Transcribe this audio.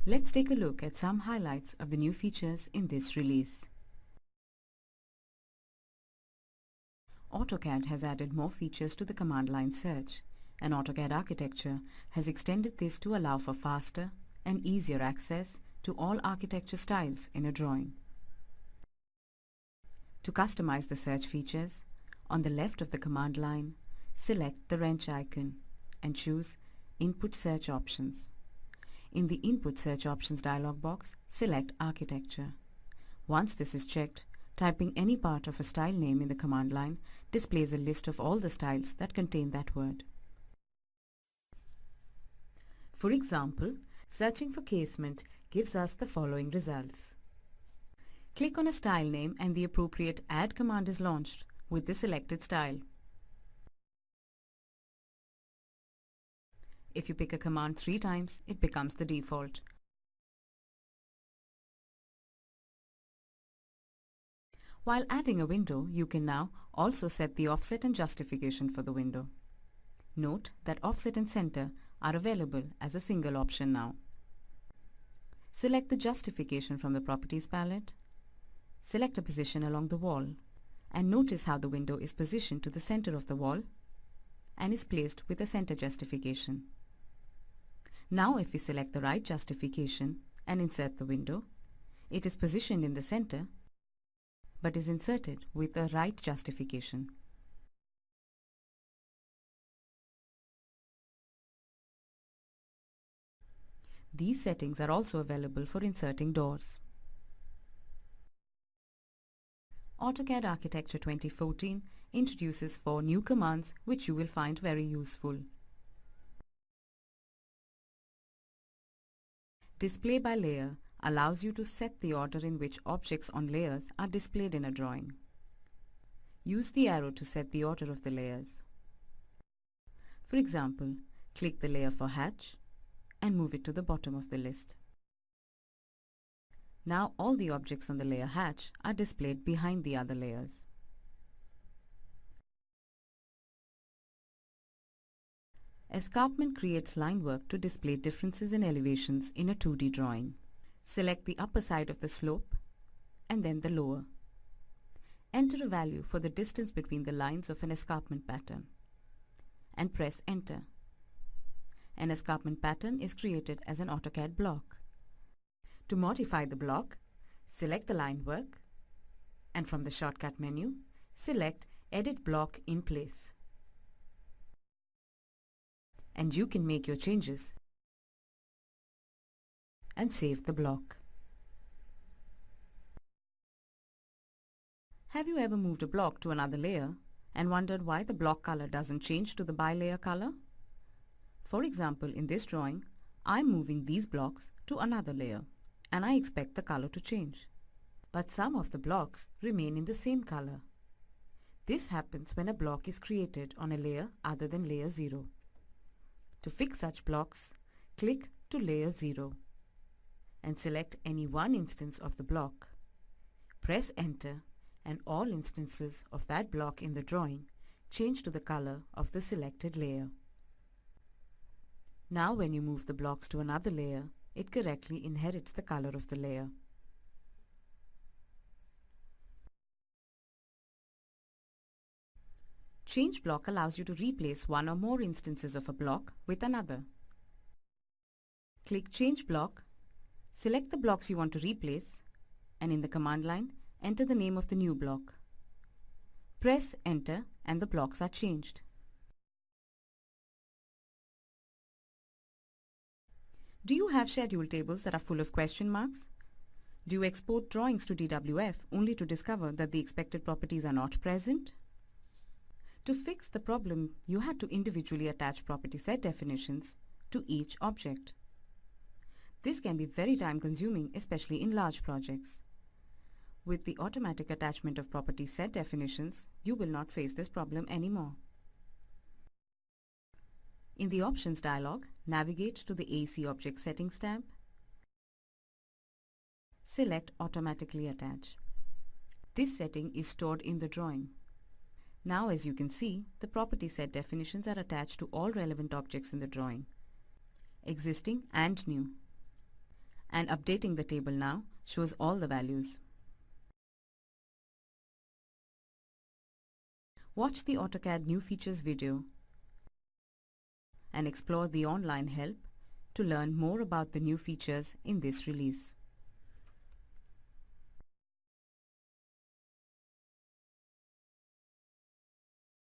Let's take a look at some highlights of the new features in this release. AutoCAD has added more features to the command line search, and AutoCAD Architecture has extended this to allow for faster and easier access to all architecture styles in a drawing. To customize the search features, on the left of the command line, select the wrench icon and choose Input Search Options. In the Input Search Options dialog box, select Architecture. Once this is checked, typing any part of a style name in the command line displays a list of all the styles that contain that word. For example, searching for casement gives us the following results. Click on a style name and the appropriate Add command is launched with the selected style. If you pick a command 3 times, it becomes the default. While adding a window, you can now also set the offset and justification for the window. Note that offset and center are available as a single option now. Select the justification from the Properties palette. Select a position along the wall and notice how the window is positioned to the center of the wall and is placed with a center justification. Now if we select the right justification and insert the window, it is positioned in the center but is inserted with a right justification. These settings are also available for inserting doors. AutoCAD Architecture 2014 introduces 4 new commands which you will find very useful. Display by layer allows you to set the order in which objects on layers are displayed in a drawing. Use the arrow to set the order of the layers. For example, click the layer for hatch and move it to the bottom of the list. Now all the objects on the layer hatch are displayed behind the other layers. Escarpment creates line work to display differences in elevations in a 2D drawing. Select the upper side of the slope and then the lower. Enter a value for the distance between the lines of an escarpment pattern and press Enter. An escarpment pattern is created as an AutoCAD block. To modify the block, select the line work and from the shortcut menu, select Edit Block in Place. And you can make your changes and save the block. Have you ever moved a block to another layer and wondered why the block color doesn't change to the bi-layer color? For example, in this drawing, I'm moving these blocks to another layer and I expect the color to change. But some of the blocks remain in the same color. This happens when a block is created on a layer other than layer 0. To fix such blocks, click to layer 0 and select any one instance of the block. Press Enter and all instances of that block in the drawing change to the color of the selected layer. Now when you move the blocks to another layer, it correctly inherits the color of the layer. Change block allows you to replace one or more instances of a block with another. Click Change Block, select the blocks you want to replace, and in the command line, enter the name of the new block. Press Enter and the blocks are changed. Do you have schedule tables that are full of question marks? Do you export drawings to DWF only to discover that the expected properties are not present? To fix the problem, you had to individually attach property set definitions to each object. This can be very time-consuming, especially in large projects. With the automatic attachment of property set definitions, you will not face this problem anymore. In the Options dialog, navigate to the AC Object Settings tab. Select Automatically Attach. This setting is stored in the drawing. Now as you can see, the property set definitions are attached to all relevant objects in the drawing, existing and new. And updating the table now shows all the values. Watch the AutoCAD New Features video and explore the online help to learn more about the new features in this release.